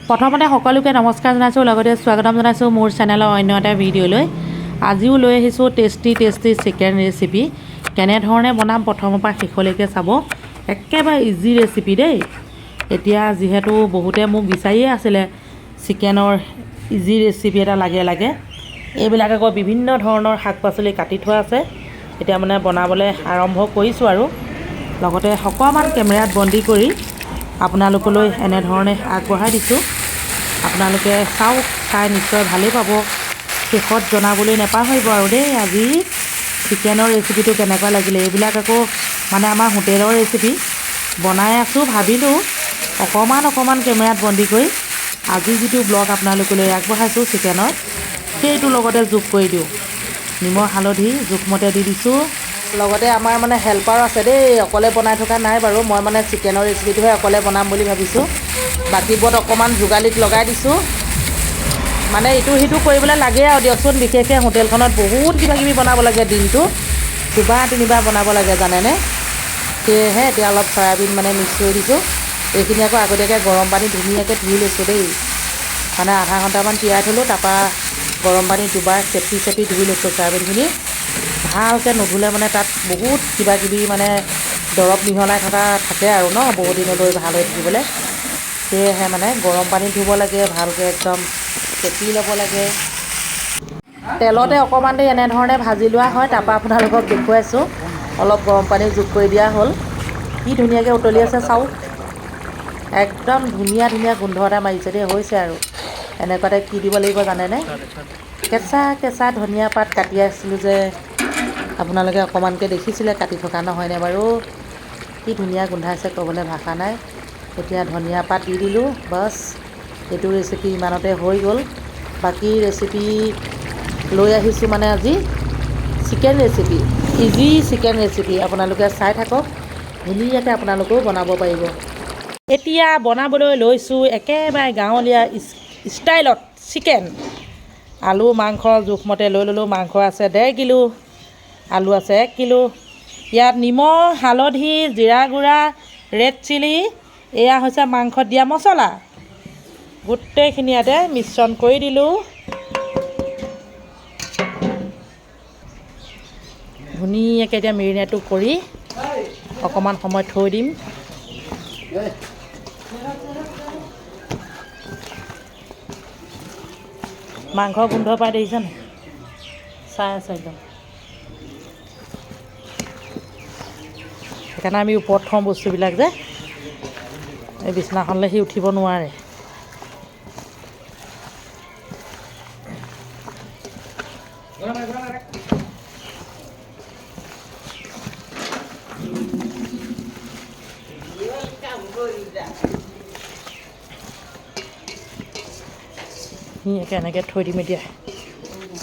প্ৰথমতে সকলোকে নমস্কাৰ জনাইছোঁ, লগতে স্বাগতম জনাইছোঁ মোৰ চেনেলৰ অন্য এটা ভিডিঅ'লৈ। আজিও লৈ আহিছোঁ টেষ্টি চিকেন ৰেচিপি। কেনেধৰণে বনাম প্ৰথমৰ পৰা শেষলৈকে চাব। একেবাৰে ইজি ৰেচিপি দেই। এতিয়া যিহেতু বহুতে মোক বিচাৰিয়ে আছিলে চিকেনৰ ইজি ৰেচিপি এটা লাগে। এইবিলাক আকৌ বিভিন্ন ধৰণৰ শাক পাচলি কাটি থোৱা আছে। এতিয়া মানে বনাবলৈ আৰম্ভ কৰিছোঁ আৰু লগতে অকণমান কেমেৰাত বন্দী কৰি আপোনালোকলৈ এনেধৰণে আগবঢ়াই দিছোঁ। আপোনালোকে চাওক, চাই নিশ্চয় ভালেই পাব। শেষত জনাবলৈ নাপাহৰিব আৰু দেই আজি চিকেনৰ ৰেচিপিটো কেনেকুৱা লাগিলে। এইবিলাক আকৌ মানে আমাৰ হোটেলৰ ৰেচিপি বনাই আছোঁ, ভাবিলোঁ অকণমান কেমেৰাত বন্দী কৰি আজি যিটো ব্লগ আপোনালোকলৈ আগবঢ়াইছোঁ চিকেনৰ, সেইটো লগতে যোগ কৰি দিওঁ। নিমখ হালধি জোখমতে দি দিছোঁ। লগতে আমাৰ মানে হেল্পাৰ আছে দেই, অকলে বনাই থকা নাই বাৰু। মই মানে চিকেনৰ ৰেচিপিটোহে অকলে বনাম বুলি ভাবিছোঁ। বাকীবোৰত অকণমান যোগালীক লগাই দিছোঁ। মানে ইটো সিটো কৰিবলৈ লাগে আৰু দিয়কচোন। বিশেষকৈ হোটেলখনত বহুত কিবাকিবি বনাব লাগে, দিনটো দুবাৰ তিনিবাৰ বনাব লাগে জানেনে। সেয়েহে এতিয়া অলপ চয়াবিন মানে মিক্স কৰি দিছোঁ। এইখিনি আকৌ আগতীয়াকৈ গৰম পানী ধুনীয়াকৈ ধুই লৈছোঁ দেই। মানে আধা ঘণ্টামান তিয়াই থ'লোঁ, তাৰপৰা গৰম পানী দুবাৰ চেপি ধুই লৈছোঁ চয়াবিনখিনি। ভালকৈ নুধুলে মানে তাত বহুত কিবাকিবি মানে দৰৱ মিহলাই থকা থাকে আৰু ন, বহুত দিনলৈ ভাল হৈ থাকিবলৈ। সেয়েহে মানে গৰম পানী ধুব লাগে, ভালকৈ একদম চেপি ল'ব লাগে। তেলতে অকণমান দেৰি এনেধৰণে ভাজি লোৱা হয়। তাৰপৰা আপোনালোকক দেখুৱাইছোঁ, অলপ গৰম পানী যোগ কৰি দিয়া হ'ল। কি ধুনীয়াকৈ উতলি আছে চাওক। একদম ধুনীয়া গোন্ধ এটা মাৰিছে দেই। হৈছে আৰু এনেকুৱাতে কি দিব লাগিব জানেনে, কেঁচা ধনিয়া পাত কাটি আছিলোঁ যে আপোনালোকে অকণমানকৈ দেখিছিলে কাটি থকা, নহয়নে বাৰু। কি ধুনীয়া গোন্ধাইছে, ক'বলৈ ভাষা নাই। এতিয়া ধনিয়া পাত দি দিলোঁ, বাছ এইটো ৰেচিপি ইমানতে হৈ গ'ল। বাকী ৰেচিপি লৈ আহিছোঁ মানে আজি chicken recipe, easy chicken recipe. আপোনালোকে চাই থাকক, ধুনীয়াকৈ আপোনালোকেও বনাব পাৰিব। এতিয়া বনাবলৈ লৈছোঁ একেবাৰে গাঁৱলীয়া ষ্টাইলত চিকেন। আলু মাংসৰ জোখমতে লৈ ল'লোঁ। মাংস আছে 1.5 কিলো, আলু আছে 1 কিলো। ইয়াত নিমখ হালধি জিৰা গুড়া ৰেড চিলি, এয়া হৈছে মাংসত দিয়া মছলা। গোটেইখিনি ইয়াতে মিশ্ৰণ কৰি দিলোঁ। ধুনীয়াকৈ এতিয়া মেৰিনেটটো কৰি অকণমান সময় থৈ দিম। মাংসৰ গোন্ধ পাই দেখিছেনে, চাই আছে একদম। সেইকাৰণে আমি ওপৰত থওঁ বস্তুবিলাক যে, এই বিছনাখনলৈ সি উঠিব নোৱাৰে। ধুনীয়াকৈ এনেকৈ থৈ দিম। এতিয়া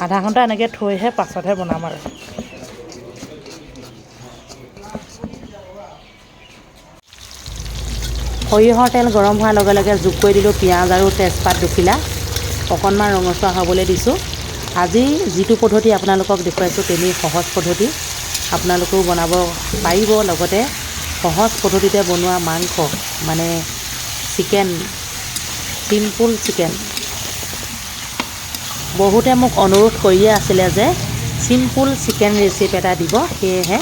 আধা ঘণ্টা এনেকৈ থৈহে পাছতহে বনাম আৰু। সৰিয়হৰ তেল গৰম হোৱাৰ লগে লগে যোগ কৰি দিলোঁ পিঁয়াজ আৰু তেজপাত দুখিলা। অকণমান ৰঙচুৱা হ'বলৈ দিছোঁ। আজি যিটো পদ্ধতি আপোনালোকক দেখুৱাইছোঁ তেনেই সহজ পদ্ধতি, আপোনালোকেও বনাব পাৰিব। লগতে সহজ পদ্ধতিতে বনোৱা মাংস মানে চিকেন, চিম্পুল চিকেন। বহুতে মোক অনুৰোধ কৰিয়ে আছিলে যে চিম্পুল চিকেন ৰেচিপি এটা দিব, সেয়েহে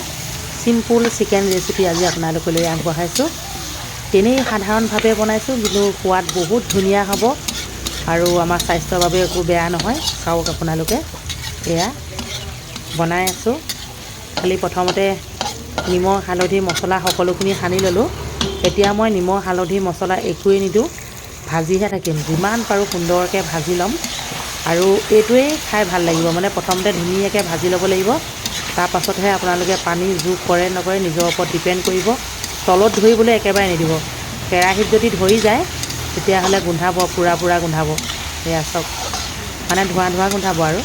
চিম্পুল চিকেন ৰেচিপি আজি আপোনালোকলৈ আগবঢ়াইছোঁ। তেনেই সাধাৰণভাৱে বনাইছোঁ, কিন্তু সোৱাদ বহুত ধুনীয়া হ'ব আৰু আমাৰ স্বাস্থ্যৰ বাবে একো বেয়া নহয়। চাওক আপোনালোকে, এয়া বনাই আছোঁ। খালি প্ৰথমতে নিমখ হালধি মছলা সকলোখিনি সানি ল'লোঁ। এতিয়া মই নিমখ হালধি মছলা একোৱেই নিদিওঁ, ভাজিহে থাকিম। যিমান পাৰোঁ সুন্দৰকৈ ভাজি ল'ম আৰু এইটোৱেই খাই ভাল লাগিব। মানে প্ৰথমতে ধুনীয়াকৈ ভাজি ল'ব লাগিব, তাৰপাছতহে আপোনালোকে পানী যোগ কৰে নকৰে নিজৰ ওপৰত ডিপেণ্ড কৰিব। তলত ধৰিবলৈ একেবাৰে নিদিব। কেৰাহীত যদি ধৰি যায় তেতিয়াহ'লে গোন্ধাব, পুৰা গোন্ধাব। এয়া চাওক, মানে ধোঁৱা গোন্ধাব আৰু।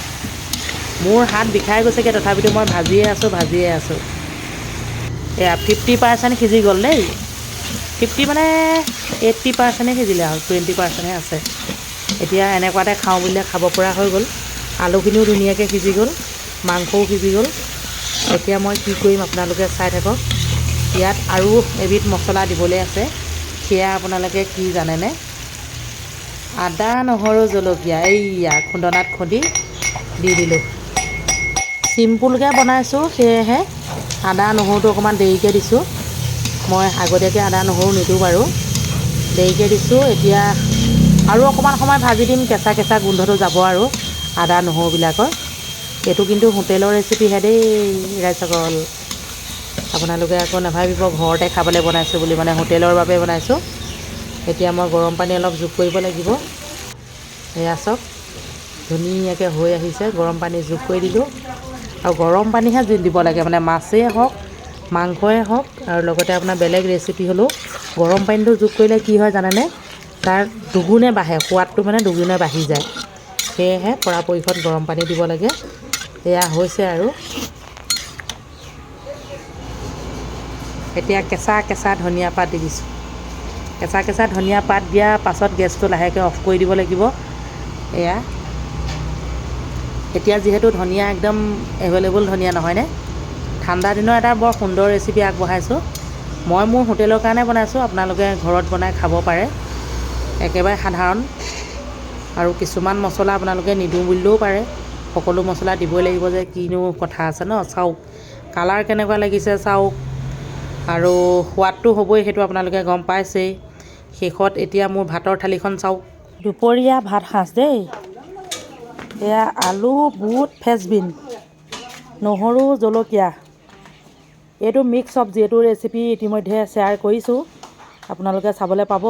মোৰ হাত বিষাই গৈছেগৈ, তথাপিতো মই ভাজিয়ে আছোঁ। এয়া 50% সিজি গ'ল দেই। 50 মানে 80% সিজিলে আৰু 20%হে আছে। এতিয়া এনেকুৱাতে খাওঁ বুলিলে খাব পৰা হৈ গ'ল। আলুখিনিও ধুনীয়াকৈ সিজি গ'ল, মাংসও সিজি গ'ল। এতিয়া মই কি কৰিম আপোনালোকে চাই থাকক। ইয়াত আৰু এবিধ মছলা দিবলৈ আছে, সেয়া আপোনালোকে কি জানেনে, আদা নহৰু জলকীয়া এইয়া খুন্দনাত খুন্দি দি দিলোঁ। চিম্পুলকৈ বনাইছোঁ সেয়েহে আদা নহৰুটো অকণমান দেৰিকৈ দিছোঁ। মই আগতীয়াকৈ আদা নহৰু নিদিওঁ বাৰু, দেৰিকৈ দিছোঁ। এতিয়া আৰু অকণমান সময় ভাজি দিম, কেঁচা কেঁচা গোন্ধটো যাব আৰু আদা নহৰুবিলাকৰ। এইটো কিন্তু হোটেলৰ ৰেচিপিহে দেই ৰাইজসকল, আপোনালোকে আকৌ নাভাবিব ঘৰতে খাবলৈ বনাইছোঁ বুলি, মানে হোটেলৰ বাবে বনাইছোঁ। এতিয়া মই গৰম পানী অলপ যোগ কৰিব লাগিব। এয়া চাওক ধুনীয়াকৈ হৈ আহিছে, গৰম পানী যোগ কৰি দিলোঁ। আৰু গৰম পানীহে দিব লাগে, মানে মাছেই হওক মাংসই হওক আৰু লগতে আপোনাৰ বেলেগ ৰেচিপি হ'লেও গৰম পানীটো যোগ কৰিলে কি হয় জানেনে, তাৰ দুগুণে বাঢ়ে, সোৱাদটো মানে দুগুণে বাঢ়ি যায়। সেয়েহে পৰাপক্ষত গৰম পানী দিব লাগে। এয়া হৈছে আৰু এতিয়া কেঁচা কেঁচা ধনিয়া পাত দি দিছোঁ। কেঁচা কেঁচা ধনিয়া পাত দিয়াৰ পাছত গেছটো লাহেকৈ অফ কৰি দিব লাগিব। এয়া এতিয়া যিহেতু ধনিয়া একদম এভেইলেবল ধনিয়া নহয়নে, ঠাণ্ডা দিনৰ এটা বৰ সুন্দৰ ৰেচিপি আগবঢ়াইছোঁ। মই মোৰ হোটেলৰ কাৰণে বনাইছোঁ, আপোনালোকে ঘৰত বনাই খাব পাৰে। একেবাৰে সাধাৰণ, আৰু কিছুমান মছলা আপোনালোকে নিদিওঁ বুলিলেও পাৰে। সকলো মছলা দিবই লাগিব যে কিনো কথা আছে ন। চাওক কালাৰ কেনেকুৱা লাগিছে চাওক, আৰু সোৱাদটো হ'বই, সেইটো আপোনালোকে গম পাইছেই। শেষত এতিয়া মোৰ ভাতৰ থালিখন চাওক, দুপৰীয়া ভাত সাজ দেই। এয়া আলু বুট ফ্ৰেঞ্চবিন নহৰু জলকীয়া, এইটো মিক্স চব্জি। এইটো ৰেচিপি ইতিমধ্যে শ্বেয়াৰ কৰিছোঁ, আপোনালোকে চাবলৈ পাব।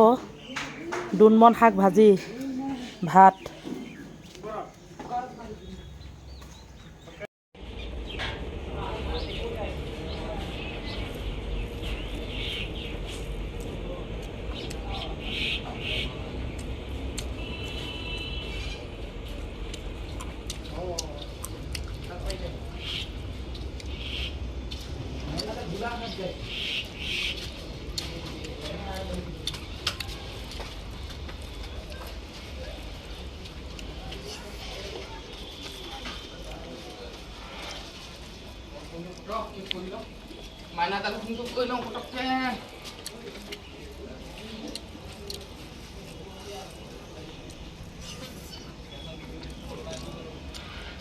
দুনমন শাক ভাজি, ভাত। মাইনা তালে ফোনটো কৰি লওঁ পটককৈ।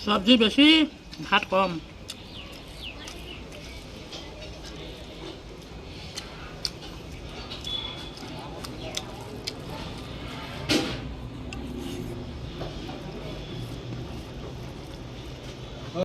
চব্জি বেছি ভাত কম।